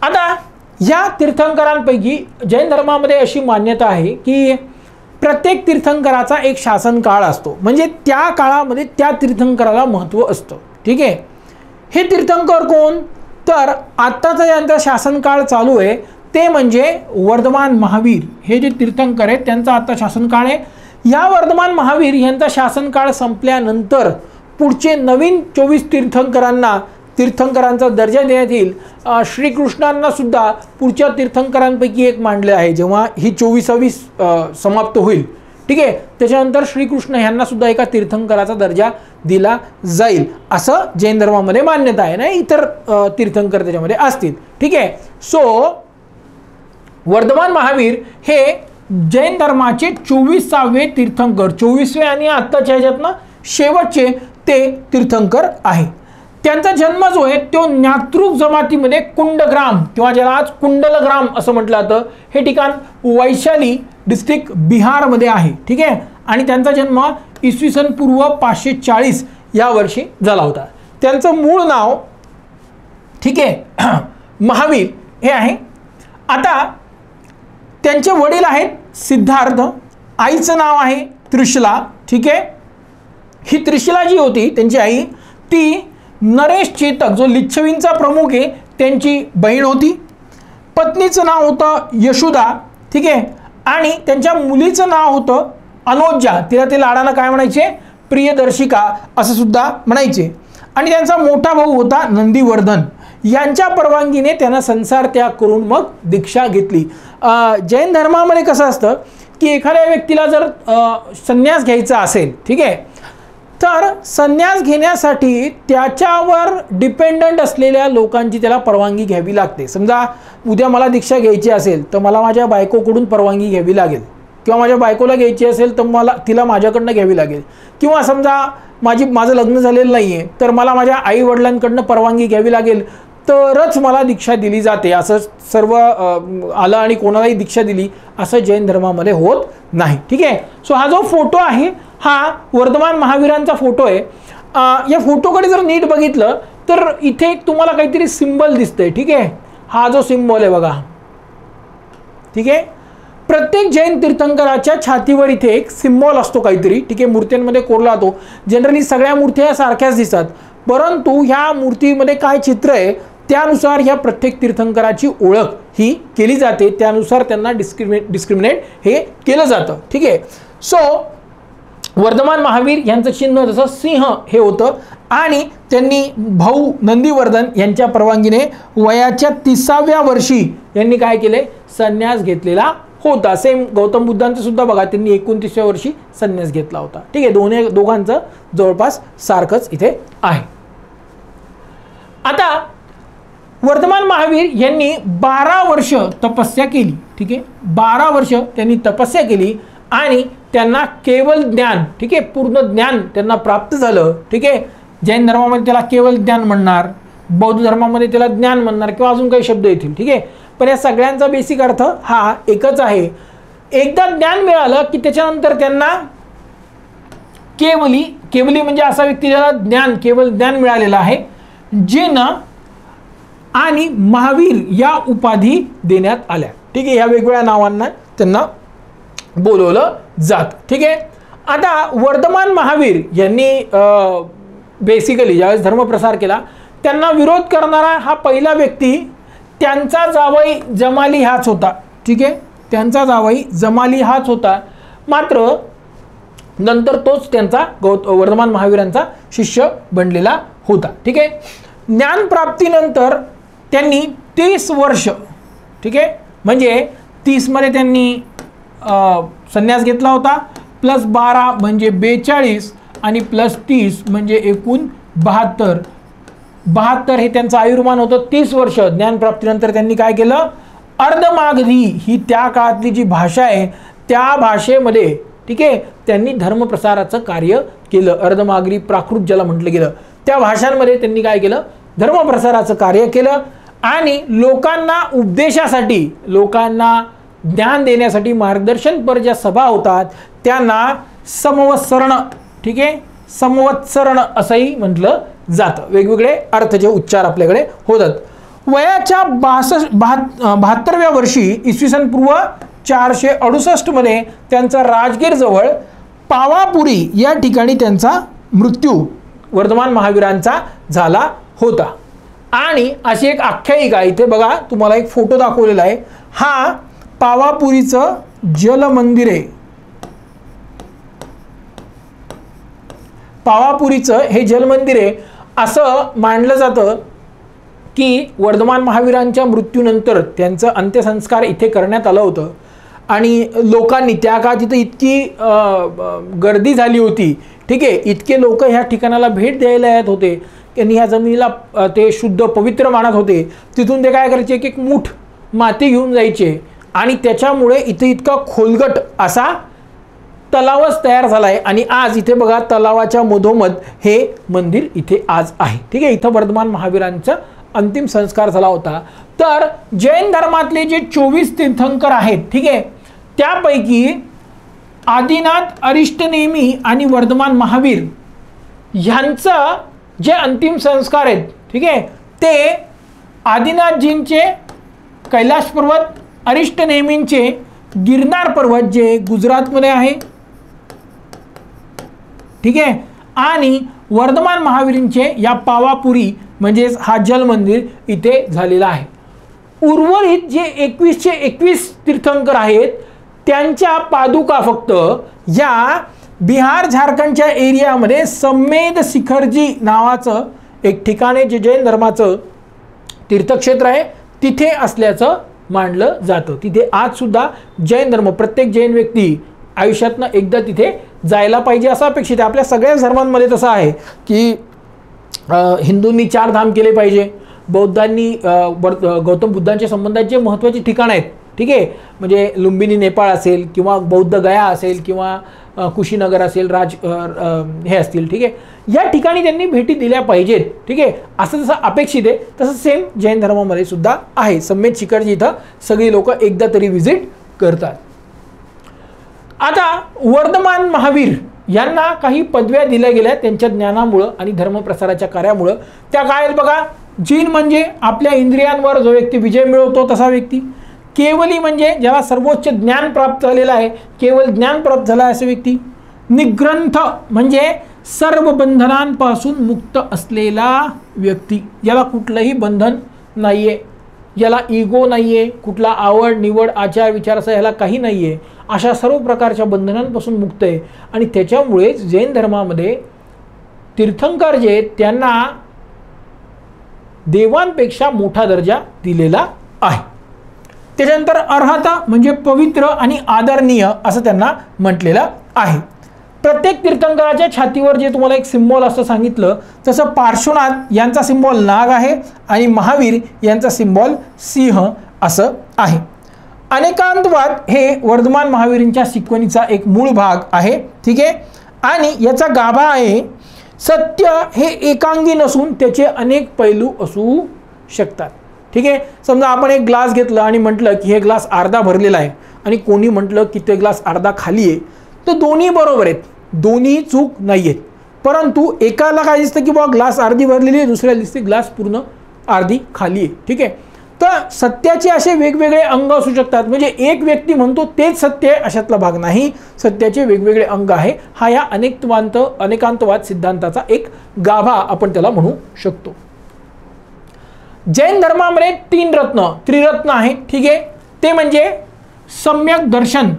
आता या तीर्थंकरांपैकी जैन धर्मामध्ये अशी मान्यता आहे की प्रत्येक तीर्थंकराचा एक शासन काळ असतो, म्हणजे त्या काळामध्ये त्या तीर्थंकराला महत्त्व असतं. ठीक आहे. हे तीर्थंकर कोण, तर आत्ताचा ज्यांचा शासन काळ चालू आहे ते म्हणजे वर्धमान महावीर हे जे तीर्थंकर आहेत त्यांचा आता शासन काळ आहे. या वर्धमान महावीर यांचा शासन काळ संपल्यानंतर पुढचे नवीन 24 तीर्थंकरांचा दर्जा देण्यात येईल. श्रीकृष्णांना सुद्धा पुढच्या तीर्थंकरांपैकी एक मानले आहे. जेव्हा ही 24वी समाप्त होईल, ठीक आहे, त्याच्यानंतर श्रीकृष्ण यांना सुद्धा एका तीर्थंकराचा दर्जा दिला जाईल असं जैन धर्मामध्ये मान्यता आहे ना. इतर तीर्थंकर त्याच्यामध्ये असतील. ठीक आहे. सो वर्धमान महावीर हे जैन धर्माचे 24वे तीर्थंकर, 24वे आणि आत्ताच्या ह्याच्यातनं शेवटचे ते तीर्थंकर आहे. त्यांचा जन्म जो आहे तो ज्ञातृक जमातीमध्ये कुंडग्राम किंवा ज्याला आज कुंडलग्राम असं म्हटलं जातं, हे ठिकाण वैशाली डिस्ट्रिक्ट बिहारमध्ये आहे. ठीक आहे. आणि त्यांचा जन्म इसवी सन पूर्व 540 या वर्षी झाला होता. त्यांचं मूळ नाव, ठीक आहे, महावीर हे आहे. आता त्यांचे वडील आहेत सिद्धार्थ, आईचं नाव आहे त्रिशला. ठीक आहे. ही त्रिशला जी होती त्यांची आई, ती नरेश चेतक जो लिच्छवींचा प्रमुख आहे त्यांची बहीण होती. पत्नीचं नाव होतं यशोदा. ठीक आहे. आणि त्यांच्या मुलीचं नाव होतं अनुजा. तिला ते लाडानं काय म्हणायचे, प्रियदर्शिका असं सुद्धा म्हणायचे. आणि त्यांचा मोठा भाऊ होता नंदीवर्धन. यांच्या परवानगीने त्यांना संसार त्याग करून मग दीक्षा घेतली. जैन धर्मामध्ये कसं असतं की एखाद्या व्यक्तीला जर संन्यास घ्यायचा असेल, ठीक आहे, तर संन्यास घेण्यासाठी त्याच्यावर डिपेंडंट असलेल्या लोकांची त्याला परवानगी घ्यावी लागते. समजा उद्या मला दीक्षा घ्यायची असेल तर मला माझ्या बायकोकडून परवानगी घ्यावी लागेल, किंवा माझ्या बायकोला घ्यायची असेल तर तिला माझ्याकडनं घ्यावी लागेल, किंवा समजा माझं लग्न झालेलं नाही आहे तर मला माझ्या आई वडिलांकडनं परवानगी घ्यावी लागेल तरच मला दीक्षा दिली जाते. असं सर्व आलं आणि कोणालाही दीक्षा दिली असं जैन धर्मामध्ये होत नाही. ठीक आहे. सो हा जो फोटो आहे हा वर्धमान महावीरांचा फोटो आहे. या फोटोकडे जर नीट बघितलं तर इथे एक तुम्हाला काहीतरी सिंबल दिसतंय. ठीक आहे. हा जो सिंबल आहे बघा, ठीक आहे, प्रत्येक जैन तीर्थंकराच्या छातीवर इथे एक सिंबल असतो काहीतरी. ठीक आहे. मूर्त्यांमध्ये कोरला जातो. जनरली सगळ्या मूर्त्या सारख्याच दिसतात, परंतु ह्या मूर्तीमध्ये काय चित्र आहे त्यानुसार ह्या प्रत्येक तीर्थंकराची ओळख ही केली जाते. त्यानुसार त्यांना डिस्क्रिमिनेट हे केलं जातं. ठीक आहे. सो वर्धमान महावीर यांचं चिन्ह जसं सिंह हे होतं. आणि त्यांनी भाऊ नंदीवर्धन यांच्या परवानगीने वयाच्या 30व्या वर्षी यांनी काय केले, संन्यास घेतलेला होता. सेम गौतम बुद्धांचं सुद्धा बघा, त्यांनी 29व्या वर्षी संन्यास घेतला होता. ठीक आहे. दोघांचं जवळपास सारखंच इथे आहे. आता वर्धमान महावीर यांनी 12 वर्ष तपस्या केली. ठीक आहे. 12 वर्ष त्यांनी तपस्या केली आणि त्यांना केवल ज्ञान, ठीक आहे, पूर्ण ज्ञान त्यांना प्राप्त झालं. ठीक आहे. जैन धर्मामध्ये त्याला केवल ज्ञान म्हणणार, बौद्ध धर्मामध्ये त्याला ज्ञान म्हणणार, किंवा अजून काही शब्द येतील. ठीक आहे. पण या सगळ्यांचा बेसिक अर्थ हा एकच आहे. एकदा ज्ञान मिळालं की त्याच्यानंतर त्यांना केवली म्हणजे असा व्यक्ती ज्याला केवल ज्ञान मिळालेलं आहे, जिन आणि महावीर या उपाधी देण्यात आल्या. ठीक आहे. या वेगवेगळ्या नावांना त्यांना बोलवलं जातं. ठीक आहे. आता वर्धमान महावीर यांनी बेसिकली ज्यावेळेस धर्मप्रसार केला त्यांना विरोध करणारा हा पहिला व्यक्ती त्यांचा जावई जमाली हाच होता. ठीक आहे. त्यांचा जावई जमाली हाच होता. मात्र नंतर तोच त्यांचा वर्धमान महावीरांचा शिष्य बनलेला होता. ठीक आहे. ज्ञानप्राप्तीनंतर त्यांनी 30 वर्ष, ठीक आहे, म्हणजे 30 मध्ये त्यांनी संन्यास घेतला होता, प्लस 12 म्हणजे 42 आणि प्लस 30 म्हणजे एकूण 72 हे त्यांचं आयुर्मान होतं. 30 वर्ष ज्ञानप्राप्तीनंतर त्यांनी काय केलं, अर्धमागधी ही त्या काळातली जी भाषा आहे त्या भाषेमध्ये, ठीक आहे, त्यांनी धर्मप्रसाराचं कार्य केलं. अर्धमागधी प्राकृत ज्याला म्हटलं गेलं त्या भाषांमध्ये त्यांनी काय केलं, धर्मप्रसाराचं कार्य केलं. आणि लोकांना उपदेशासाठी, लोकांना ज्ञान देण्यासाठी मार्गदर्शनपर ज्या सभा होतात त्यांना समवत्सरण, ठीक आहे, समवत्सरण असंही म्हटलं जातं. वेगवेगळे अर्थ जे उच्चार आपल्याकडे होतात. वयाच्या 72व्या वर्षी इसवी सन पूर्व 468 मध्ये त्यांचा राजगीर जवळ पावापुरी या ठिकाणी त्यांचा मृत्यू वर्धमान महावीरांचा झाला होता. आणि अशी एक आख्यायिका इथे बघा, तुम्हाला एक फोटो दाखवलेला आहे. हा पावापुरीचं जलमंदिर आहे. पावापुरीचं हे जलमंदिर आहे. असं मानलं जातं की वर्धमान महावीरांच्या मृत्यूनंतर त्यांचं अंत्यसंस्कार इथे करण्यात आलं होतं आणि लोकांनी त्या काळात तिथे इतकी गर्दी झाली होती, ठीक आहे, इतके लोक ह्या ठिकाणाला भेट द्यायला येत होते आणि ह्या जमिनीला ते शुद्ध पवित्र मानत होते. तिथून ते काय करायचे, एक मूठ माती घेऊन जायचे आणि त्याच्यामुळे इथे इतका खोलगट असा तलावच तयार झाला आहे. आणि आज इथे बघा तलावाच्या मधोमध हे मंदिर इथे आज आहे. ठीक आहे, इथं वर्धमान महावीरांचा अंतिम संस्कार झाला होता. तर जैन धर्मातले जे 24 तीर्थंकर आहेत, ठीक आहे, त्यापैकी आदिनाथ, अरिष्टनेमी आणि वर्धमान महावीर ह्यांचं जे अंतिम संस्कार आहेत, ठीक आहे, ते आदिनाथजींचे कैलाश पर्वत, अरिष्टनेमींचे गिरनार पर्वत जे गुजरातमध्ये आहे, ठीक आहे, आणि वर्धमान महावीरांचे या पावापुरी म्हणजेच हा जलमंदिर इथे झालेला आहे. उर्वरित जे 21 तीर्थंकर आहेत त्यांच्या पादुका फक्त या बिहार झारखंडच्या एरियामध्ये सम्मेद शिखरजी नावाचं एक ठिकाण आहे, जे जैन धर्माचं तीर्थक्षेत्र आहे, तिथे असल्याचं मानलं जातं. तिथे आज सुद्धा जैन धर्म, प्रत्येक जैन व्यक्ती आयुष्यातनं एकदा तिथे जायला पाहिजे असं अपेक्षित आहे. आपल्या सगळ्याच धर्मांमध्ये तसं आहे की हिंदूंनी 4 धाम केले पाहिजे, बौद्धांनी गौतम बुद्धांच्या संबंधात जे महत्त्वाचे ठिकाण आहेत, ठीक आहे, म्हणजे लुंबिनी नेपाळ असेल किंवा बौद्ध गया असेल किंवा कुशीनगर असेल, हे असतील, ठीक आहे, या ठिकाणी त्यांनी भेटी दिल्या पाहिजेत. ठीक आहे, असं जसं अपेक्षित आहे तसं सेम जैन धर्मामध्ये सुद्धा आहे. सम्मेद शिखरजी इथं सगळी लोक एकदा तरी व्हिजिट करतात. आता वर्धमान महावीर यांना काही पदव्या दिल्या गेल्या त्यांच्या ज्ञानामुळं आणि धर्मप्रसाराच्या कार्यामुळं. त्या काय बघा, जिन म्हणजे आपल्या इंद्रियांवर जो व्यक्ती विजय मिळवतो तसा व्यक्ती. केवली म्हणजे ज्याला सर्वोच्च ज्ञान प्राप्त झालेलं आहे, केवल ज्ञान प्राप्त झाला असे व्यक्ती. निग्रंथ म्हणजे सर्व बंधनांपासून मुक्त असलेला व्यक्ती, ज्याला कुठलंही बंधन नाही आहे, ज्याला इगो नाही आहे, कुठला आवड निवड आचार विचार असं ह्याला काही नाही आहे, अशा सर्व प्रकारच्या बंधनांपासून मुक्त आहे. आणि त्याच्यामुळेच जैन धर्मामध्ये तीर्थंकर जे आहेत त्यांना देवांपेक्षा मोठा दर्जा दिलेला आहे. त्याच्यानंतर अर्हता म्हणजे पवित्र आणि आदरणीय असं त्यांना म्हटलेलं आहे. प्रत्येक तीर्थंकराच्या छातीवर जे तुम्हाला एक सिम्बॉल असं सांगितलं तसं पार्श्वनाथ यांचा सिम्बॉल नाग आहे आणि महावीर यांचा सिम्बॉल सिंह असं आहे. अनेकांतवाद हे वर्धमान महावीरांच्या शिकवणीचा एक मूळ भाग आहे. ठीक आहे, आणि याचा गाभा आहे. सत्य हे एकांगी नसून त्याचे अनेक पैलू असू शकतात. ठीक आहे, समजा आपण एक ग्लास घेतला आणि म्हटलं की हे ग्लास अर्धा भरलेला आहे आणि कोणी म्हटलं की ते ग्लास अर्धा खाली आहे, तर दोन्ही बरोबर आहेत, दोन्ही चूक नाही आहेत. परंतु एकाला काय दिसतं की बाबा ग्लास अर्धी भरलेली आहे, दुसऱ्याला दिसते ग्लास पूर्ण अर्धी खाली आहे. ठीक आहे, तर सत्याचे असे वेगवेगळे अंग असू शकतात. म्हणजे एक व्यक्ती म्हणतो तेच सत्य आहे अशातला भाग नाही, सत्याचे वेगवेगळे अंग आहे. हा या अनेकांतवाद सिद्धांताचा एक गाभा आपण त्याला म्हणू शकतो. जैन धर्मामध्ये 3 रत्न त्रिरत्न आहेत. ठीक आहे, ते म्हणजे सम्यक दर्शन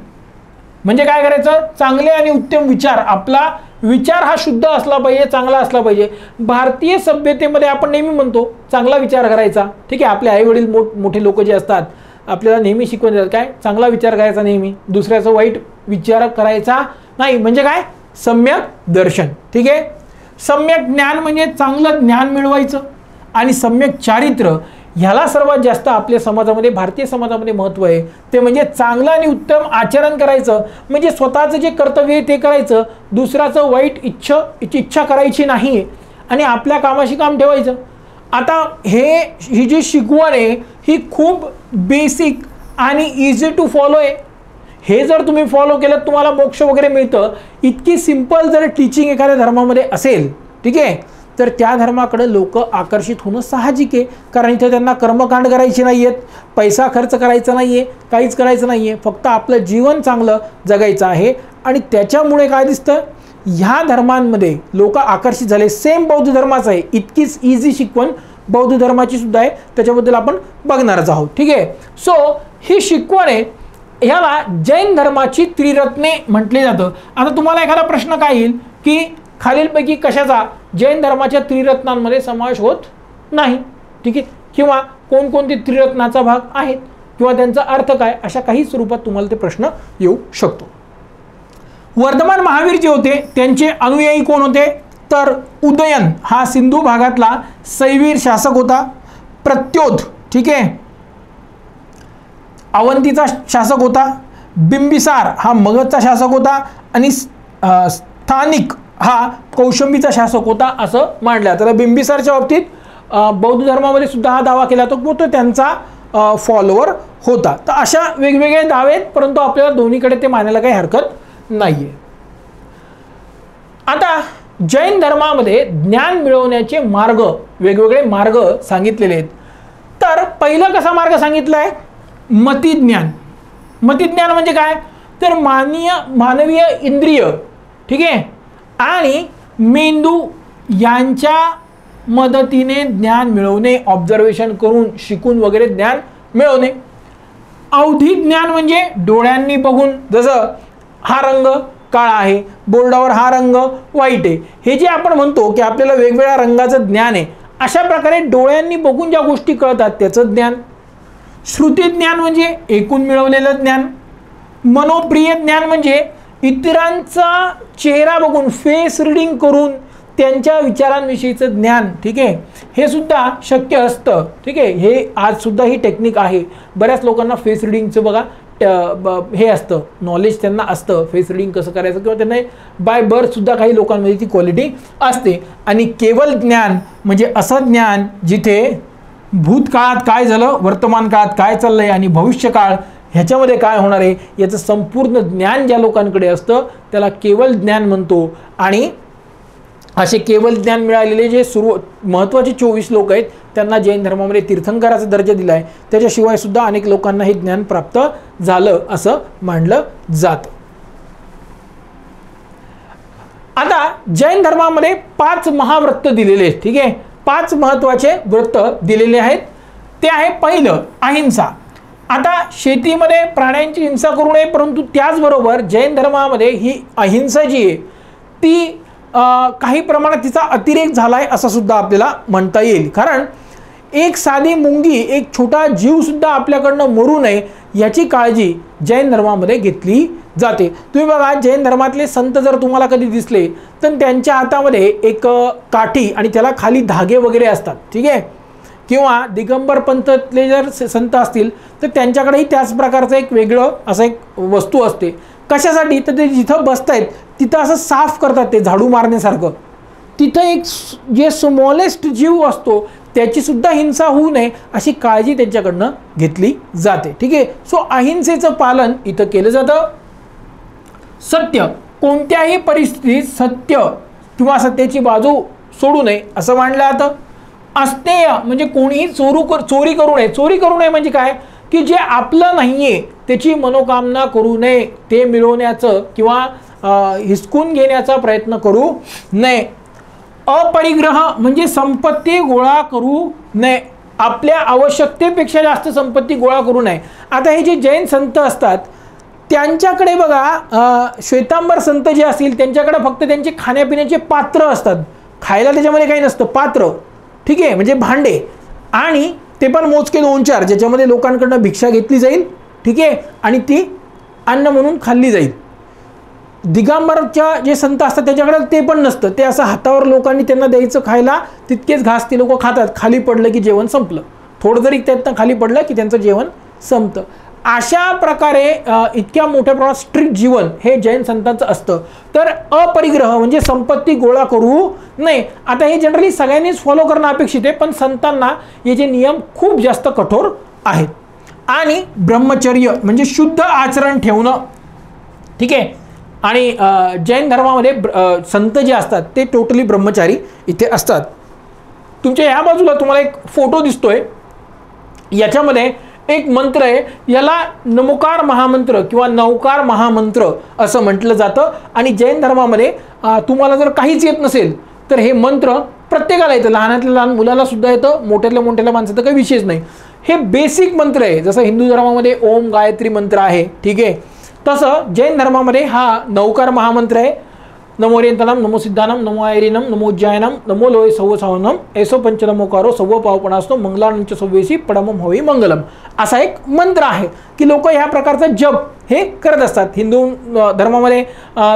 म्हणजे काय करायचं, चांगले आणि उत्तम विचार. आपला विचार हा शुद्ध असला पाहिजे, चांगला असला पाहिजे. भारतीय सभ्यतेमध्ये आपण नेहमी म्हणतो चांगला विचार करायचा. ठीक आहे, आपले आईवडील मोठे लोक जे असतात आपल्याला नेहमी शिकवून देतात काय, चांगला विचार करायचा नेहमी, दुसऱ्याचा वाईट विचार करायचा नाही. म्हणजे काय, सम्यक दर्शन. ठीक आहे, सम्यक ज्ञान म्हणजे चांगलं ज्ञान मिळवायचं आणि सम्यक चारित्र्य ह्याला सर्वात जास्त आपल्या समाजामध्ये, भारतीय समाजामध्ये महत्त्व आहे. ते म्हणजे चांगलं आणि उत्तम आचरण करायचं, म्हणजे स्वतःचं जे कर्तव्य आहे ते करायचं, दुसऱ्याचं वाईट इच्छा करायची नाही आणि आपल्या कामाशी काम ठेवायचं. आता ही जी शिकवण आहे ही खूप बेसिक आणि इझी टू फॉलो आहे. हे जर तुम्ही फॉलो केलं तुम्हाला मोक्ष वगैरे मिळतं. इतकी सिंपल जर टीचिंग एखाद्या धर्मामध्ये असेल, ठीक आहे, तर त्या धर्माकडे लोक आकर्षित होणं साहजिक आहे, कारण इथे त्यांना कर्मकांड करायचे नाही आहेत, पैसा खर्च करायचा नाही आहे, काहीच करायचं नाही आहे, फक्त आपलं जीवन चांगलं जगायचं आहे. आणि त्याच्यामुळे काय दिसतं, ह्या धर्मांमध्ये लोक आकर्षित झाले. सेम बौद्ध धर्माचं आहे, इतकीच इझी शिकवण बौद्ध धर्माची सुद्धा आहे, त्याच्याबद्दल आपण बघणारच आहोत. ठीक आहे. सो ही शिकवण आहे, ह्याला जैन धर्माची त्रिरत्ने म्हटले जातं. आता तुम्हाला एखादा प्रश्न काय येईल की खालीलपैकी कशाचा जैन धर्माच्या त्रिरत्नांमध्ये समावेश होत नाही, ठीक आहे, किंवा कोणकोणते त्रिरत्नाचा भाग आहेत किंवा त्यांचा अर्थ काय, अशा काही स्वरूपात तुम्हाला ते प्रश्न येऊ शकतो. वर्धमान महावीर जे होते त्यांचे अनुयायी कोण होते, तर उदयन हा सिंधू भागातला सैवीर शासक होता. प्रत्योत, ठीक आहे, अवंतीचा शासक होता. बिंबिसार हा मगधचा शासक होता आणि स्थानिक हा कौशंबीचा शासक होता असं मानलं जातं. तर बिंबिसारच्या बाबतीत बौद्ध धर्मामध्ये सुद्धा हा दावा केला जातो, तो त्यांचा फॉलोअर होता. तर अशा वेगवेगळे दावे आहेत, परंतु आपल्याला दोन्हीकडे ते मानायला काही हरकत नाहीये. आता जैन धर्मामध्ये ज्ञान मिळवण्याचे मार्ग, वेगवेगळे मार्ग सांगितलेले आहेत. तर पहिलं कसा मार्ग सांगितला आहे, मतिज्ञान. मतिज्ञान म्हणजे काय, तर मानवीय इंद्रिय, ठीक आहे, आणि मेंदू यांच्या मदतीने ज्ञान मिळवणे, ऑब्झर्वेशन करून शिकून वगैरे ज्ञान मिळवणे. अवधी ज्ञान म्हणजे डोळ्यांनी बघून, जसं हा रंग काळा आहे, बोर्डावर हा रंग व्हाईट आहे, हे जे आपण म्हणतो की आपल्याला वेगवेगळ्या रंगाचं ज्ञान आहे, अशा प्रकारे डोळ्यांनी बघून ज्या गोष्टी कळतात त्याचं ज्ञान. श्रुती ज्ञान म्हणजे ऐकून मिळवलेलं ज्ञान. मनोप्रिय ज्ञान म्हणजे इतरांचा चेहरा बघून, फेस रिडिंग करून त्यांच्या विचारांविषयीचं ज्ञान, ठीक आहे, हे सुद्धा शक्य असतं. ठीक आहे, हे आज सुद्धा ही टेक्निक आहे. बऱ्याच लोकांना फेस रिडिंगचं बघा हे असतं, नॉलेज त्यांना असतं फेस रिडिंग कसं करायचं, किंवा त्यांना बाय बर्थ सुद्धा काही लोकांमध्ये ती क्वालिटी असते. आणि केवल ज्ञान म्हणजे असं ज्ञान जिथे भूतकाळात काय झालं, वर्तमान काळात काय चाललंय आणि भविष्यकाळ ह्याच्यामध्ये काय होणार आहे याचं संपूर्ण ज्ञान ज्या लोकांकडे असतं त्याला केवल ज्ञान म्हणतो. आणि असे केवल ज्ञान मिळालेले जे महत्त्वाचे 24 लोक आहेत त्यांना जैन धर्मामध्ये तीर्थंकराचा दर्जा दिला आहे. त्याच्याशिवाय सुद्धा अनेक लोकांना हे ज्ञान प्राप्त झालं असं मानलं जातं. आता जैन धर्मामध्ये 5 महाव्रत दिलेले आहेत. ठीक आहे, 5 महत्त्वाचे व्रत दिलेले आहेत. ते आहे पहिलं अहिंसा. आता शेतीमध्ये प्राण्यांची हिंसा करू नये, परंतु त्याचबरोबर जैन धर्मामध्ये ही अहिंसा जी आहे ती काही प्रमाणात तिचा अतिरेक झाला आहे असं सुद्धा आपल्याला म्हणता येईल. कारण एक साधी मुंगी, एक छोटा जीव सुद्धा आपल्याकडनं मरू नये याची काळजी जैन धर्मामध्ये घेतली जाते. तुम्ही बघा, जैन धर्मातले संत जर तुम्हाला कधी दिसले तर त्यांच्या हातामध्ये एक काठी आणि त्याला खाली धागे वगैरे असतात. ठीक आहे, किंवा दिगंबर पंथातले जर संत असतील तर त्यांच्याकडेही त्याच प्रकारचं एक वेगळं असं एक वस्तू असते. कशासाठी, तर ते जिथं बसतायत तिथं असं साफ करतात, ते झाडू मारण्यासारखं. तिथं एक जे स्मॉलेस्ट जीव असतो त्याची सुद्धा हिंसा होऊ नये अशी काळजी त्यांच्याकडनं घेतली जाते. ठीक आहे, सो अहिंसेचं पालन इथं केलं जातं. सत्य, कोणत्याही परिस्थितीत सत्य किंवा सत्याची बाजू सोडू नये असं मानलं जातं. अस्तेय म्हणजे कोणीही चोरी करू नये. चोरी करू नये म्हणजे काय, की जे आपलं नाहीये त्याची मनोकामना करू नये, ते मिळवण्याचं किंवा हिसकून घेण्याचा प्रयत्न करू नये. अपरिग्रह म्हणजे संपत्ती गोळा करू नये, आपल्या आवश्यकतेपेक्षा जास्त संपत्ती गोळा करू नये. आता हे जे जैन संत असतात त्यांच्याकडे बघा, श्वेतांबर संत जे असतील त्यांच्याकडे फक्त त्यांचे खाण्यापिण्याचे पात्र असतात, खायला त्याच्यामध्ये काही नसतं, पात्र. ठीक आहे, म्हणजे भांडे, आणि ते पण मोजके 2-4 ज्याच्यामध्ये लोकांकडनं भिक्षा घेतली जाईल. ठीक आहे, आणि ती अन्न म्हणून खाल्ली जाईल. दिगंबरच्या जे संत असतात त्याच्याकडे ते पण नसतं, ते असं हातावर लोकांनी त्यांना द्यायचं खायला, तितकेच घास ते लोक खातात. खाली पडलं की जेवण संपलं, थोडं जरी त्यातनं खाली पडलं की त्यांचं जेवण संपतं. अशा प्रकारे इतक्या मोठ्या प्रमाणात स्ट्रिक्ट जीवन हे जैन संतांचं असतं. तर अपरिग्रह म्हणजे संपत्ती गोळा करू नये. आता हे जनरली सगळ्यांनीच फॉलो करणं अपेक्षित आहे, पण संतांना याचे नियम खूप जास्त कठोर आहेत. आणि ब्रह्मचर्य म्हणजे शुद्ध आचरण ठेवणं. ठीक आहे, आणि जैन धर्मामध्ये संत जे असतात ते टोटली ब्रह्मचारी इथे असतात. तुमच्या ह्या बाजूला तुम्हाला एक फोटो दिसतोय, याच्यामध्ये एक मंत्र आहे, याला नमोकार महामंत्र किंवा नवकार महामंत्र असं म्हटलं जातं. आणि जैन धर्मामध्ये तुम्हाला जर काहीच येत नसेल तर हे मंत्र प्रत्येकाला येतं, लहानातल्या लहान मुलाला सुद्धा येतं, मोठ्यातल्या मोठ्याला माणसाचं काही विशेष नाही. हे बेसिक मंत्र आहे. जसं हिंदू धर्मामध्ये ओम गायत्री मंत्र आहे, ठीक आहे, तसं जैन धर्मामध्ये हा नवकार महामंत्र आहे. नमो रेंतनम, नमो सिद्धानम, नमो आयरिनम, नमो उज्जयनम, नमो लोय सव सावनम, ऐसो पंचनमोकारो सव्व पावपणास्तो मंगलांच सव्वेसी पडमम हवी मंगलम, असा एक मंत्र आहे की लोक ह्या प्रकारचा जप हे करत असतात. हिंदू धर्मामध्ये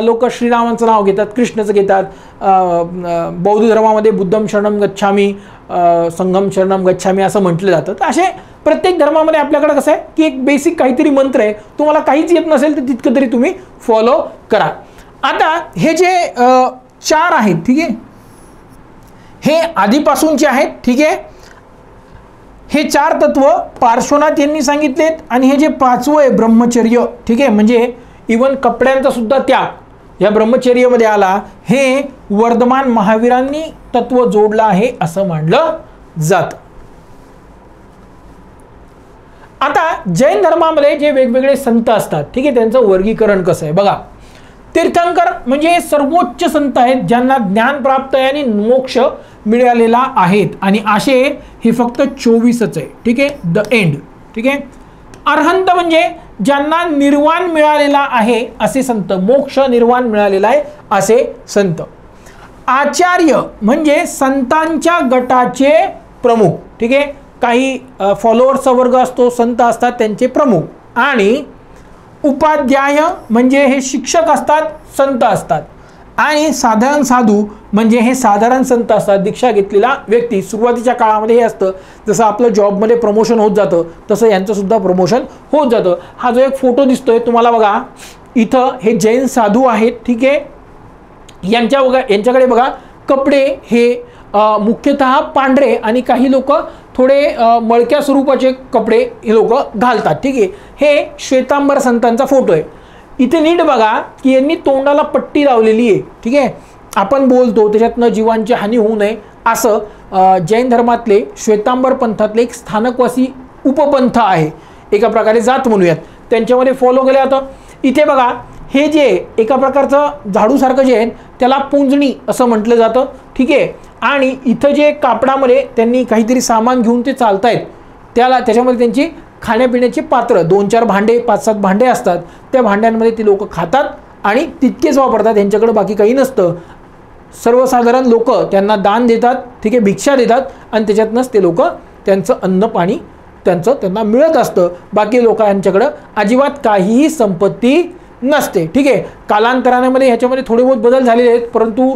लोक श्रीरामांचं नाव घेतात, कृष्णाचं घेतात. बौद्ध धर्मामध्ये बुद्धम शरणम गच्छामी, संघम शरणम गच्छामी असं म्हटलं जातं. तर असे प्रत्येक धर्मामध्ये आपल्याकडे कसं आहे की एक बेसिक काहीतरी मंत्र आहे, तुम्हाला काहीच येत नसेल तर तितकं तरी तुम्ही फॉलो करा. आता हे जे 4 आहेत, ठीक आहे, हे आधीपासूनचे आहेत, ठीक आहे. हे 4 तत्व पार्श्वनाथ यांनी सांगितलेत. आणि हे जे 5वं आहे ब्रह्मचर्य, ठीक आहे, म्हणजे इवन कपड्यांचा सुद्धा त्याग या ब्रह्मचर्यामध्ये आला, हे वर्धमान महावीरांनी तत्व जोडलं आहे असं मानलं जातं. आता जैन धर्मामध्ये जे वेगवेगळे संत असतात, ठीक आहे, त्यांचं वर्गीकरण कसं आहे बघा. तीर्थंकर म्हणजे सर्वोच्च संत आहेत ज्यांना ज्ञान प्राप्त आहे आणि मोक्ष मिळालेला आहेत. आणि असे हे फक्त 24च आहे, ठीक आहे, द एंड, ठीक आहे. अरहंत म्हणजे ज्यांना निर्वाण मिळालेला आहे असे संत, मोक्ष निर्वाण मिळालेला आहे असे संत. आचार्य म्हणजे संतांच्या गटाचे प्रमुख, ठीक आहे, काही फॉलोअर्सचा वर्ग असतो, संत असतात त्यांचे प्रमुख. आणि उपाध्याय म्हणजे हे शिक्षक असतात, संत असतात. आणि साधारण साधू म्हणजे हे साधारण संत असतात, दीक्षा घेतलेला व्यक्ती. सुरुवातीच्या काळामध्ये हे असतं, जसं आपलं जॉबमध्ये प्रमोशन होत जातं तसं यांचं सुद्धा प्रमोशन होत जातं. हा जो एक फोटो दिसतोय तुम्हाला बघा, इथं हे जैन साधू आहेत, ठीक आहे. यांच्याकडे बघा कपडे हे मुख्यतः पांढरे आणि काही लोक थोडे मळक्या स्वरूपाचे कपडे हे लोक घालतात, ठीक आहे. हे श्वेतांबर संतांचा फोटो आहे. इथे नीट बघा की यांनी तोंडाला पट्टी लावलेली आहे, ठीक आहे. आपण बोलतो त्याच्यातनं जीवांची हानी होऊ नये असं जैन धर्मातले श्वेतांबर पंथातले एक स्थानकवासी उपपंथ आहे, एका प्रकारे जात म्हणूयात, त्यांच्यामध्ये फॉलो केलं जातं. इथे बघा हे जे एका प्रकारचं झाडूसारखं जे आहे त्याला पुंजणी असं म्हटलं जातं, ठीक आहे. आणि इथं जे कापडामध्ये त्यांनी काहीतरी सामान घेऊन ते चालतायत, त्याच्यामध्ये त्यांची खाण्यापिण्याची पात्र 2-4 भांडे 5-7 भांडे असतात. त्या भांड्यांमध्ये ती लोक खातात आणि तितकेच वापरतात, यांच्याकडे बाकी काही नसतं. सर्वसाधारण लोक त्यांना दान देतात, ठीक आहे, भिक्षा देतात आणि त्याच्यातनंच ते लोक त्यांचं अन्न पाणी त्यांना मिळत असतं. बाकी लोकांच्याकडं अजिबात काहीही संपत्ती नसते, ठीक आहे. कालांतरामध्ये ह्याच्यामध्ये थोडे बहुत बदल झालेले आहेत, परंतु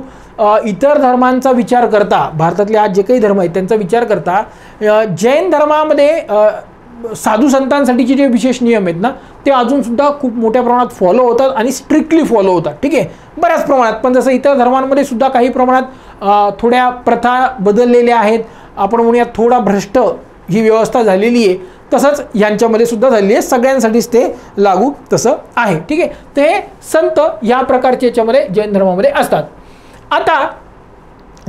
इतर धर्मांचा विचार करता, भारतातले आज जे काही धर्म आहेत त्यांचा विचार करता, जैन धर्मामध्ये साधू संतांसाठीचे जे विशेष नियम आहेत ना ते अजूनसुद्धा खूप मोठ्या प्रमाणात फॉलो होतात आणि स्ट्रिक्टली फॉलो होतात, ठीक आहे, बऱ्याच प्रमाणात. पण जसं इतर धर्मांमध्ये सुद्धा काही प्रमाणात थोड्या प्रथा बदललेल्या आहेत, आपण म्हणूयात थोडा भ्रष्ट ही व्यवस्था झालेली आहे, तसंच यांच्यामध्ये सुद्धा झालेली आहे. सगळ्यांसाठीच ते लागू तसं आहे, ठीक आहे. ते संत या प्रकारचे याच्यामध्ये जैन धर्मामध्ये असतात. आता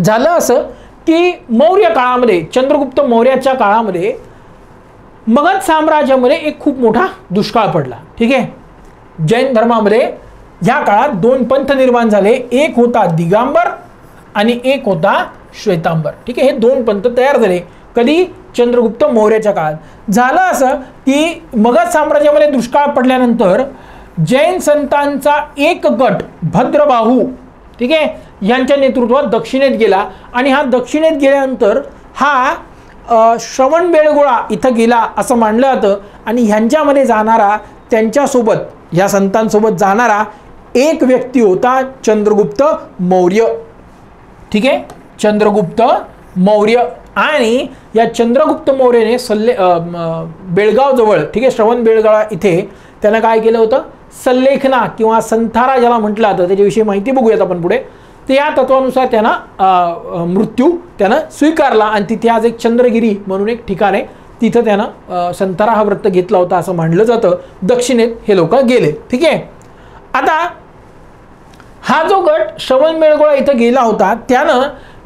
झालं असं की मौर्य काळामध्ये, चंद्रगुप्त मौर्याच्या काळामध्ये मगध साम्राज्यामध्ये एक खूप मोठा दुष्काळ पडला, ठीक आहे. जैन धर्मामध्ये ह्या काळात 2 पंथ निर्माण झाले, एक होता दिगांबर आणि एक होता श्वेतांबर, ठीक आहे. हे 2 पंथ तयार झाले कधी, चंद्रगुप्त मौर्याच्या काळात. झालं असं की मगध साम्राज्यामध्ये दुष्काळ पडल्यानंतर जैन संतांचा एक गट भद्रबाहू, ठीक आहे, यांच्या नेतृत्वात दक्षिणेत गेला. आणि हा दक्षिणेत गेल्यानंतर हा श्रवणबेळगोळा इथं गेला असं मानलं जातं. आणि ह्यांच्यामध्ये जाणारा, त्यांच्यासोबत ह्या संतांसोबत जाणारा एक व्यक्ती होता चंद्रगुप्त मौर्य, ठीक आहे, चंद्रगुप्त मौर्य. आणि या चंद्रगुप्त मौर्याने बेळगाव जवळ, ठीक आहे, श्रवण बेळगाव इथे त्यानं काय केलं होतं, सल्लेखना किंवा संथारा ज्याला म्हटलं जातं त्याच्याविषयी माहिती बघूयात आपण पुढे. तर या तत्वानुसार त्यानं मृत्यू त्यानं स्वीकारला आणि तिथे आज एक चंद्रगिरी म्हणून एक ठिकाण आहे, तिथं त्यानं संथारा हा व्रत घेतला होता असं मानलं जातं. दक्षिणेत हे लोक गेले, ठीक आहे. आता हा जो गट श्रवणबेळगोळा इथं गेला होता त्यानं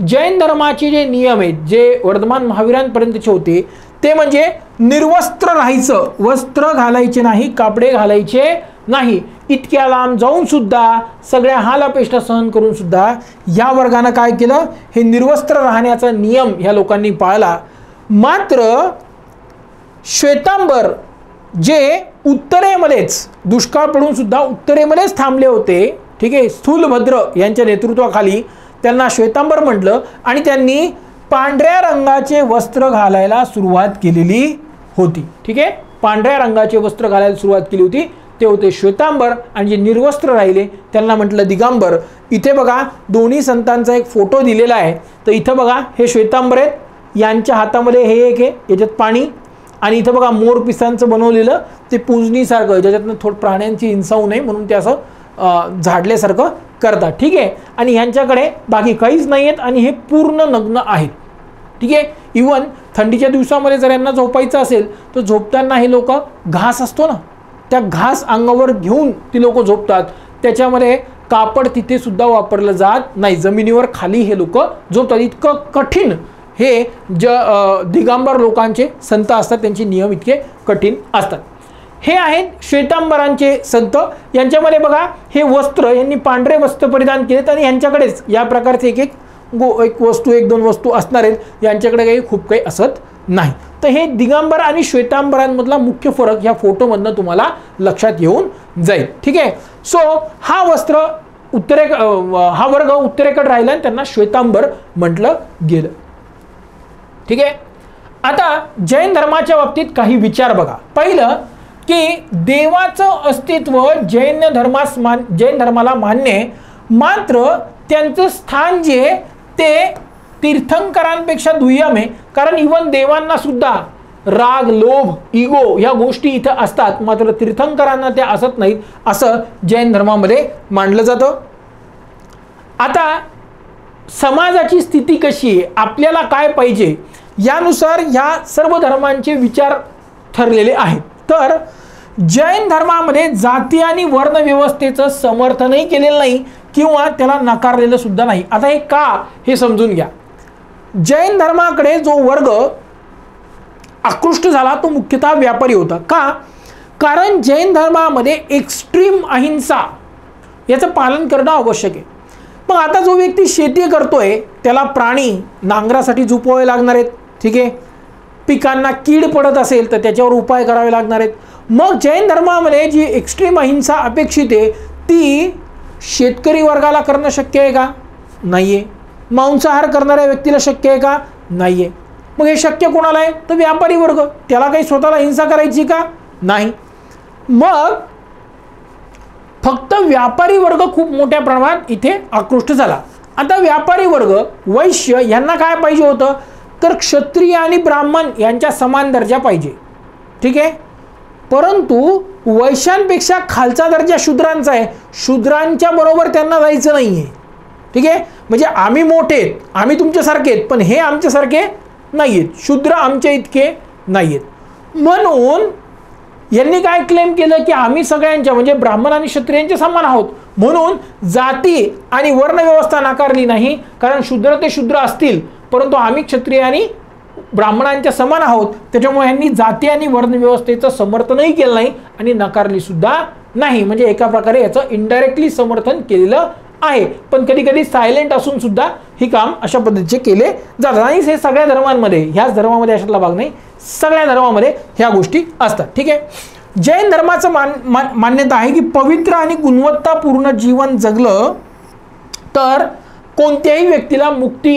जैन धर्माचे जे नियम आहेत जे वर्धमान महावीरांपर्यंतचे होते ते म्हणजे निर्वस्त्र राहायचं, वस्त्र घालायचे नाही, कापडे घालायचे नाही. इतक्या लांब जाऊन सुद्धा सगळ्या हालापेष्टा सहन करून सुद्धा या वर्गानं काय केलं, हे निर्वस्त्र राहण्याचा नियम ह्या लोकांनी पाळला. मात्र श्वेतांबर जे उत्तरेमध्येच दुष्काळ पडून सुद्धा उत्तरेमध्येच थांबले होते, ठीक आहे, स्थूलभद्र यांच्या नेतृत्वाखाली त्यांना श्वेतांबर म्हटलं आणि त्यांनी पांढऱ्या रंगाचे वस्त्र घालायला सुरुवात केलेली होती. ठीक आहे, पांढऱ्या रंगाचे वस्त्र घालायला सुरुवात केली होती ते होते श्वेतांबर आणि जे निर्वस्त्र राहिले त्यांना म्हटलं दिगंबर. इथे बघा दोन्ही संतांचा एक फोटो दिलेला आहे. तर इथं बघा हे श्वेतांबर आहेत, यांच्या हातामध्ये हे एक आहे, याच्यात पाणी, आणि इथं बघा मोर पिसांचं बनवलेलं ते पूजनीसारखं ज्याच्यातनं थोडं प्राण्यांची हिंसा होऊ नये म्हणून ते असं झाडल्यासारखं करतात. ठीक आहे, आणि ह्यांच्याकडे बाकी काहीच नाही आहेत आणि हे पूर्ण नग्न आहेत. ठीक आहे, इवन थंडीच्या दिवसामध्ये जर यांना झोपायचं असेल तर झोपताना हे लोक घास असतो ना, त्या घास अंगावर घेऊन ती लोक झोपतात. त्याच्यामध्ये कापड तिथे सुद्धा वापरलं जात नाही, जमिनीवर खाली हे लोक झोपतात. इतकं कठीण हे दिगंबर लोकांचे संत असतात, त्यांचे नियम इतके कठीण असतात. हे आहेत श्वेतांबरांचे संत. यांच्यामध्ये बघा हे वस्त्र, यांनी पांढरे वस्त्र परिधान केलेत आणि यांच्याकडेच या प्रकारचे एक वस्तू, एक दोन वस्तू असणार आहेत. यांच्याकडे काही खूप काही असत नाही. तर हे दिगंबर आणि श्वेतांबरांमधला मुख्य फरक या फोटोमधनं तुम्हाला लक्षात येऊन जाईल. ठीक आहे, सो हा वर्ग उत्तरेकडे राहिला आणि त्यांना श्वेतांबर म्हटलं गेलं. ठीक आहे, आता जैन धर्माच्या बाबतीत काही विचार बघा. पहिलं की देवाचं अस्तित्व जैन धर्माला मान्य आहे, मात्र त्यांचं स्थान जे ते तीर्थंकरांपेक्षा दुय्यम आहे. कारण इवन देवांना सुद्धा राग, लोभ, इगो या गोष्टी इथं असतात, मात्र तीर्थंकरांना त्या असत नाहीत असं जैन धर्मामध्ये मानलं जातं. आता समाजाची स्थिती कशी आहे, आपल्याला काय पाहिजे, यानुसार या सर्व धर्मांचे विचार ठरलेले आहेत. तर जैन धर्मामध्ये जाती आणि वर्ण व्यवस्थेचं समर्थनही केलेलं नाही किंवा त्याला नाकारलेलं सुद्धा नाही. आता हे का, हे समजून घ्या. जैन धर्माकडे जो वर्ग आकृष्ट झाला तो मुख्यतः व्यापारी होता. का? कारण जैन धर्मामध्ये एक्स्ट्रीम अहिंसा याचं पालन करणं आवश्यक आहे. मग आता जो व्यक्ती शेती करतोय त्याला प्राणी नांगरासाठी झुपवावे लागणार आहेत. ठीक आहे, पिकांना कीड पडत असेल तर त्याच्यावर उपाय करावे लागणार आहेत. मग जैन धर्मामध्ये जी एक्स्ट्रीम अहिंसा अपेक्षित आहे ती शेतकरी वर्गाला करणं शक्य आहे का? नाही आहे. मांसाहार करणाऱ्या व्यक्तीला शक्य आहे का? नाही आहे. मग हे शक्य कोणाला आहे? तर व्यापारी वर्ग. त्याला काही स्वतःला हिंसा करायची का? नाही. मग फक्त व्यापारी वर्ग खूप मोठ्या प्रमाणात इथे आकृष्ट झाला. आता व्यापारी वर्ग, वैश्य यांना काय पाहिजे होतं, तर क्षत्रिय आणि ब्राह्मण यांच्या समान दर्जा पाहिजे. ठीक आहे, परंतु वैश्यांपेक्षा खालचा दर्जा शूद्रांचा आहे. शूद्रांच्या बरोबर त्यांना जायचं नाही आहे. ठीक आहे, म्हणजे आम्ही मोठे आहेत, आम्ही तुमच्यासारखे आहेत, पण हे आमच्यासारखे नाही आहेत, शूद्र आमच्या इतके नाही आहेत. म्हणून यांनी काय क्लेम केलं की आम्ही सगळ्यांच्या म्हणजे ब्राह्मण आणि क्षत्रियांच्या समान आहोत. म्हणून जाती आणि वर्ण व्यवस्था नाकारली नाही, कारण शूद्र ते शूद्र असतील परंतु आम्ही क्षत्रिय आणि ब्राह्मणांच्या समान आहोत. त्याच्यामुळे यांनी जाती आणि वर्ण व्यवस्थेचं समर्थनही केलं नाही आणि नकारली सुद्धा नाही. म्हणजे एका प्रकारे याचं इनडायरेक्टली समर्थन केलेलं आहे, पण कधी कधी सायलेंट असून सुद्धा ही काम अशा पद्धतीचे केले जातात. आणि हे सगळ्या धर्मांमध्ये, ह्याच धर्मामध्ये अशातला भाग नाही, सगळ्या धर्मामध्ये ह्या गोष्टी असतात. ठीक आहे, जैन धर्माचं मान्यता आहे की पवित्र आणि गुणवत्तापूर्ण जीवन जगलं तर कोणत्याही व्यक्तीला मुक्ती,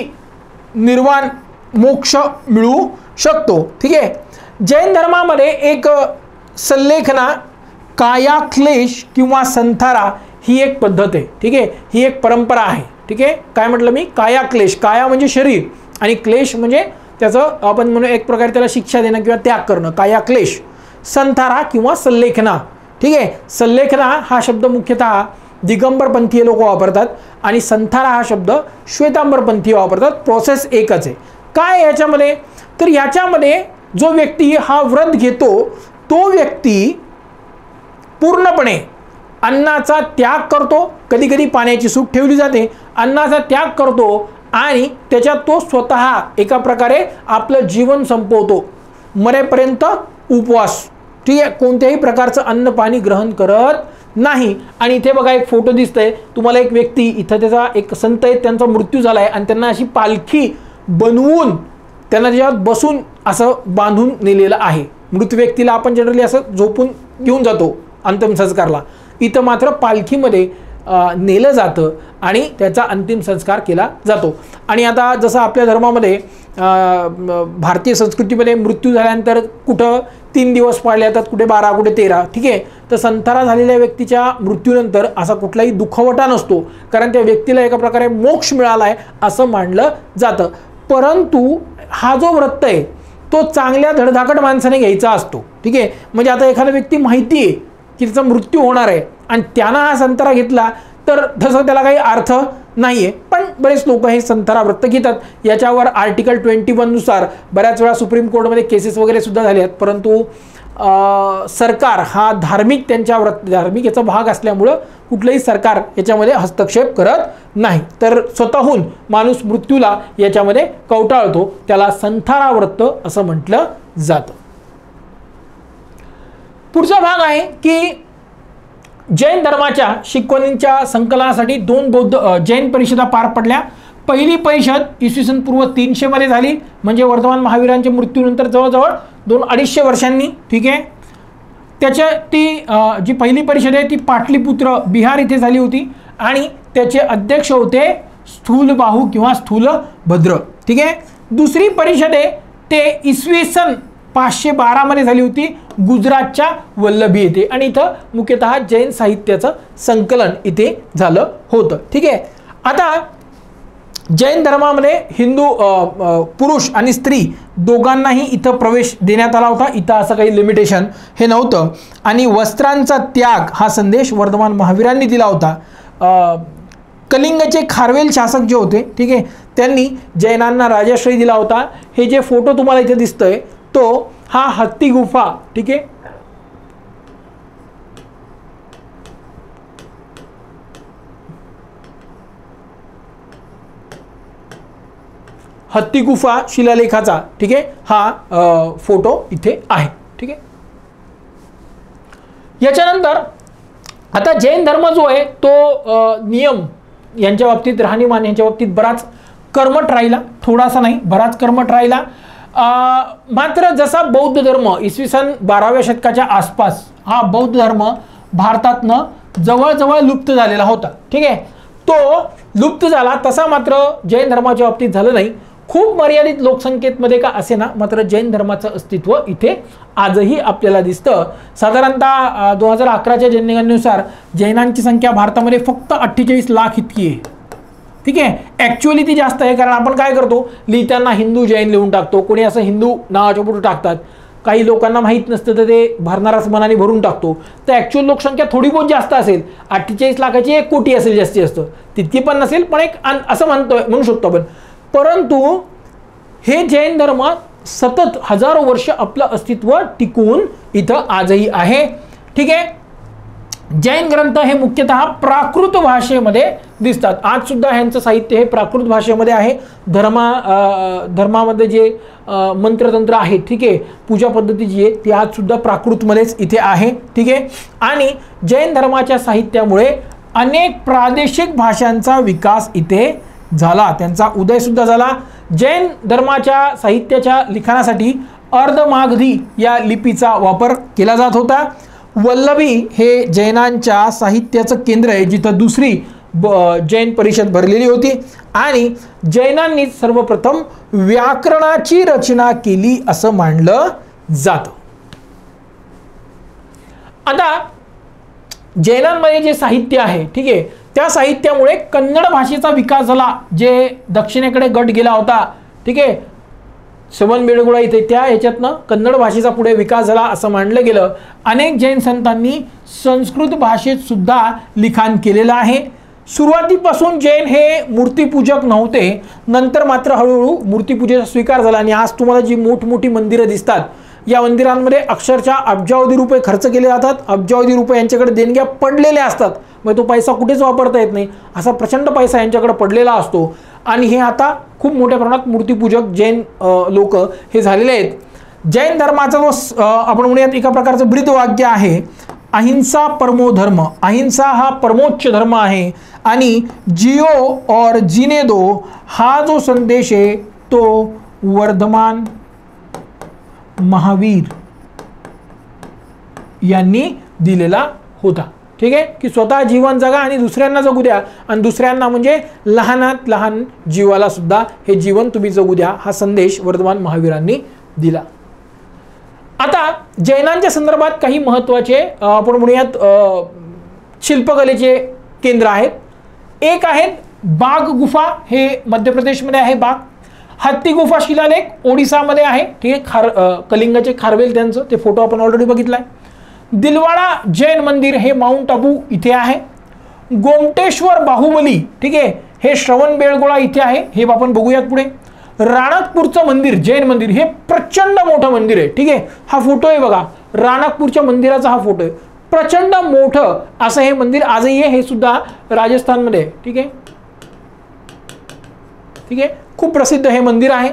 निर्वाण, मोक्ष मिळू शकतो. ठीक आहे, जैन धर्मामध्ये एक सल्लेखना, कायाक्लेश किंवा संथारा ही एक पद्धत आहे. ठीक आहे, ही एक परंपरा आहे. ठीक आहे, काय म्हटलं मी? कायाक्लेश. काया म्हणजे शरीर आणि क्लेश म्हणजे त्याचं आपण म्हणू एक प्रकारे त्याला शिक्षा देणं किंवा त्याग करणं, कायाक्लेश. संथारा किंवा सल्लेखना. ठीक आहे, सल्लेखना हा शब्द मुख्यतः दिगंबर पंथीय लोक वापरतात आणि संथारा हा शब्द श्वेतांबर पंथीय वापरतात. प्रोसेस एकच आहे. काय याच्यामध्ये? तर याच्यामध्ये जो व्यक्ती हा व्रत घेतो तो व्यक्ती पूर्णपणे अन्नाचा त्याग करतो, कधी कधी पाण्याची सूट ठेवली जाते, अन्नाचा त्याग करतो आणि त्याच्यात तो स्वतः एका प्रकारे आपलं जीवन संपवतो, मरेपर्यंत उपवास, ठीक आहे, कोणत्याही प्रकारचं अन्न पाणी ग्रहण करत नाही. आणि इथे बघा एक फोटो दिसतंय तुम्हाला, एक व्यक्ती इथं, त्याचा एक संत आहे, त्यांचा मृत्यू झाला आहे आणि त्यांना अशी पालखी बनवून त्यांना त्याच्यात बसून असं बांधून नेलेलं आहे. मृत व्यक्तीला आपण जनरली असं झोपून घेऊन जातो अंतिम संस्कारला, इथं मात्र पालखीमध्ये नेलं जातं आणि त्याचा अंतिम संस्कार केला जातो. आणि आता जसं आपल्या धर्मामध्ये भारतीय संस्कृतीमध्ये मृत्यू झाल्यानंतर कुठं 3 दिवस पाळले जातात, कुठे 12, कुठे 13, ठीक आहे. तर संतारा झालेल्या व्यक्तीच्या मृत्यूनंतर असा कुठलाही दुःखवटा नसतो, कारण त्या व्यक्तीला एका प्रकारे मोक्ष मिळाला आहे असं मानलं जातं. परंतु हा जो व्रत आहे तो चांगल्या धडधाकट माणसाने घ्यायचा असतो, ठीक आहे. म्हणजे आता एखादा व्यक्ती माहिती आहे की त्याचा मृत्यू होणार आहे आणि त्यानं हा संतारा घेतला तर तसं त्याला काही अर्थ नाही आहे, पण बरेच लोक हे संतारा व्रत घेतात. याच्यावर आर्टिकल 21 नुसार बऱ्याच वेळा सुप्रीम कोर्टमध्ये केसेस वगैरे सुद्धा झाले आहेत. परंतु सरकार हा धार्मिक, त्यांच्या धार्मिक याचा भाग असल्यामुळं कुठलंही सरकार याच्यामध्ये हस्तक्षेप करत नाही. तर स्वतःहून माणूस मृत्यूला याच्यामध्ये कवटाळतो, त्याला संतारा व्रत असं म्हटलं जातं. पुढचा भाग आहे की जैन धर्माच्या शिकवणींच्या संकलनासाठी 2 बौद्ध जैन परिषदा पार पडल्या. पहिली परिषद इसवी सन पूर्व 300 मध्ये झाली, म्हणजे वर्धमान महावीरांच्या मृत्यूनंतर जवळजवळ 2-250 वर्षांनी, ठीक आहे. त्याच्या ती जी पहिली परिषद आहे ती पाटलीपुत्र बिहार इथे झाली होती आणि त्याचे अध्यक्ष होते स्थूलबाहू किंवा स्थूलभद्र, ठीक आहे. दुसरी परिषद आहे ते इसवी सन 512 मध्ये झाली होती गुजरातच्या वल्लभी येथे आणि इथं मुख्यतः जैन साहित्याचं संकलन इथे झालं होतं, ठीक आहे. आता जैन धर्मामध्ये हिंदू पुरुष आणि स्त्री दोघांनाही इथं प्रवेश देण्यात आला होता. इथं असं काही लिमिटेशन हे नव्हतं आणि वस्त्रांचा त्याग हा संदेश वर्धमान महावीरांनी दिला होता. कलिंगचे खारवेल शासक जे होते, ठीक आहे, त्यांनी जैनांना राजाश्रय दिला होता. हे जे फोटो तुम्हाला इथे दिसतोय तो हा हत्ती गुफा, ठीक आहे, हत्ती गुफा शिलालेखाचा, ठीक आहे, हा फोटो इथे आहे, ठीक आहे. याच्यानंतर आता जैन धर्म जो आहे तो नियम यांच्या बाबतीत, राहणीमान यांच्या बाबतीत बराच कर्मठ राहिला, थोडासा नाही बराच कर्मठ राहिला. मात्र जसा बौद्ध धर्म इसवी सन 12व्या शतकाच्या आसपास हा बौद्ध धर्म भारतातनं जवळजवळ लुप्त झालेला होता, ठीक आहे, तो लुप्त झाला, तसा मात्र जैन धर्माच्या बाबतीत झालं नाही. खूप मर्यादित लोकसंख्येमध्ये का असे ना, मात्र जैन धर्माचं अस्तित्व इथे आजही आपल्याला दिसतं. साधारणतः 2011च्या जनगणनेनुसार जैनांची संख्या भारतामध्ये फक्त 48 लाख इतकी आहे, ठीक आहे. ॲक्च्युअली ती जास्त आहे, कारण आपण काय करतो, लिहिताना हिंदू जैन लिहून टाकतो, कोणी असं हिंदू नावाच्या पुढे टाकतात, काही लोकांना माहीत नसतं तर ते भरणाराच मनाने भरून टाकतो. तर ॲक्च्युअल लोकसंख्या थोडी बहुत जास्त असेल, 48 लाखाची 1 कोटी असेल जास्तीत जास्त, तितकी पण नसेल, पण एक असं म्हणू शकतो आपण. परंतु हे जैन धर्म सतत हजारो वर्ष आपलं अस्तित्व टिकून इथं आजही आहे, ठीक आहे. जैन ग्रंथ हे मुख्यतः प्राकृत भाषेमध्ये दिसतात. आज सुद्धा ह्यांचं साहित्य हे प्राकृत भाषेमध्ये आहे. धर्मामध्ये जे मंत्रतंत्र आहे, ठीक आहे, पूजा पद्धती जी आहे ती आज सुद्धा प्राकृतमध्येच इथे आहे, ठीक आहे. आणि जैन धर्माच्या साहित्यामुळे अनेक प्रादेशिक भाषांचा विकास इथे झाला, त्यांचा उदय सुद्धा झाला. जैन धर्माच्या साहित्याच्या लिखाणासाठी अर्धमागधी या लिपीचा वापर केला जात होता. वल्लभी हे जैनांच्या साहित्याचं केंद्र आहे, जिथं दुसरी जैन परिषद भरलेली होती आणि जैनांनी सर्वप्रथम व्याकरणाची रचना केली असं मानलं जातं. आता जैनांमध्ये जे साहित्य आहे, ठीक आहे, त्या साहित्यामुळे कन्नड भाषेचा विकास झाला. जे दक्षिणेकडे गट गेला होता, ठीक आहे, श्रवणबेळगोळा इथे, त्या ह्याच्यातनं कन्नड भाषेचा पुढे विकास झाला असं मानलं गेलं. अनेक जैन संतांनी संस्कृत भाषेत सुद्धा लिखाण केलेलं आहे. सुरुवातीपासून जैन हे मूर्तिपूजक नव्हते, नंतर मात्र हळूहळू मूर्तिपूजेचा स्वीकार झाला आणि आज तुम्हाला जी मोठमोठी मंदिरं दिसतात या मंदिरांमध्ये अक्षरशः अब्जावधी रुपये खर्च केले जातात, अब्जावधी रुपये यांच्याकडे देणग्या पडलेल्या असतात, मग तो पैसा कुठेच वापरता येत नाही, असा प्रचंड पैसा यांच्याकडे पडलेला असतो. आणि हे आता खूप मोठ्या प्रमाणात मूर्तीपूजक जैन लोक हे झालेले आहेत. जैन धर्माचा जो आपण म्हणूयात एका प्रकारचं ब्रीदवाक्य आहे, अहिंसा परमो धर्म, अहिंसा हा परमोच्च धर्म आहे आणि जियो और जीने दो हा जो संदेश आहे तो वर्धमान महावीर यांनी दिलेला होता. ठीक आहे, की स्वतः जीवन जगा आणि दुसऱ्यांना जगू द्या, आणि दुसऱ्यांना म्हणजे लहानात लहान जीवाला सुद्धा हे जीवन तुम्ही जगू द्या, हा संदेश वर्धमान महावीरांनी दिला. आता जैनांच्या संदर्भात काही महत्त्वाचे आपण म्हणूयात शिल्पकलेचे केंद्र आहेत. एक आहेत बाग गुफा, हे मध्य प्रदेशमध्ये आहे बाग. हत्ती गुफा शिलालेख ओडिसामध्ये आहे. ठीक आहे, कलिंगाचे खारवेल त्यांचं ते फोटो आपण ऑलरेडी बघितलाय. दिलवाडा जैन मंदिर हे माउंट आबू इथे आहे. गोमटेश्वर बाहुबली, ठीक आहे, हे श्रवणबेळगोळा इथे आहे, हे आपण बघूयात पुढे. राणकपूरचं मंदिर जैन मंदिर हे प्रचंड मोठं मंदिर आहे. ठीक आहे, हा फोटो आहे बघा, राणकपूरच्या मंदिराचा हा फोटो आहे. प्रचंड मोठं असं हे मंदिर आजही आहे, हे सुद्धा राजस्थानमध्ये आहे. ठीक आहे, ठीक आहे, खूप प्रसिद्ध हे मंदिर आहे.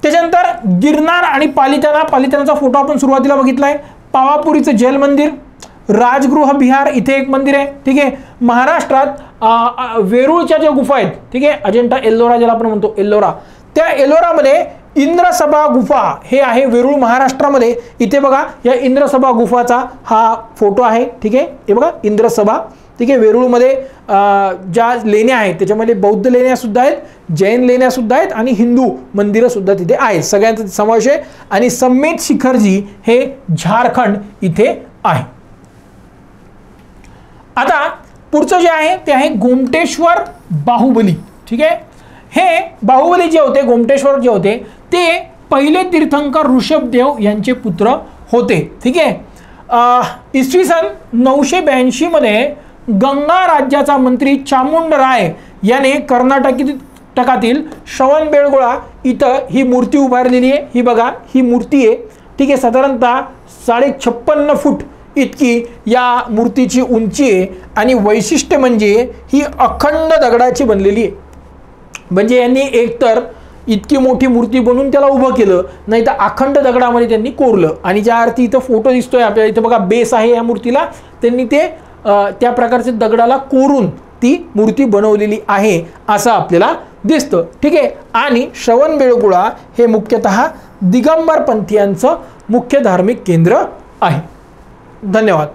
त्याच्यानंतर गिरनार आणि पालितानाचा फोटो आपण सुरुवातीला बघितलाय. पावापुरीचं जैन मंदिर, राजगृह बिहार इथे एक मंदिर आहे. ठीक आहे, महाराष्ट्रात वेरूळच्या ज्या गुफा आहेत, ठीक आहे, अजंठा एल्लोरा ज्याला आपण म्हणतो एल्लोरा, त्या एल्लोरामध्ये इंद्रसभा गुफा हे आहे वेरूळ महाराष्ट्रामध्ये. इथे बघा या इंद्रसभा गुफाचा हा फोटो आहे. ठीक आहे, हे बघा इंद्रसभा. ठीक आहे, वेरूळमध्ये ज्या लेण्या आहेत त्याच्यामध्ये बौद्ध लेण्या सुद्धा आहेत, जैन लेण्या सुद्धा आहेत आणि हिंदू मंदिरं सुद्धा तिथे आहेत, सगळ्यांचा समावेश आहे. आणि समेत शिखरजी हे झारखंड इथे आहे. आता पुढचं जे आहे ते आहे गोमटेश्वर बाहुबली. ठीक आहे, हे बाहुबली जे होते, गोमटेश्वर जे होते, ते पहिले तीर्थंकर ऋषभदेव यांचे पुत्र होते. ठीक आहे, इसवी सन 982 मध्ये गंगा राज्याचा मंत्री चामुंडराय याने कर्नाटकातील श्रवणबेळगोळा इथं ही मूर्ती उभारलेली आहे. ही बघा ही मूर्ती आहे. ठीक आहे, साधारणतः 56.5 फूट इतकी या मूर्तीची उंची आहे आणि वैशिष्ट्य म्हणजे ही अखंड दगडाची बनलेली आहे. म्हणजे यांनी एकतर इतकी मोठी मूर्ती बनवून त्याला उभं केलं, नाही तर अखंड दगडामध्ये त्यांनी कोरलं. आणि ज्या अर्थी इथं फोटो दिसतोय आपल्याला, इथं बघा बेस आहे या मूर्तीला, त्यांनी ते त्या प्रकारचे दगडाला कोरून ती मूर्ती बनवलेली आहे असं आपल्याला दिसतं. ठीक आहे, आणि श्रवणबेळगोळा हे मुख्यतः दिगंबर पंथीयांचं मुख्य धार्मिक केंद्र आहे. धन्यवाद.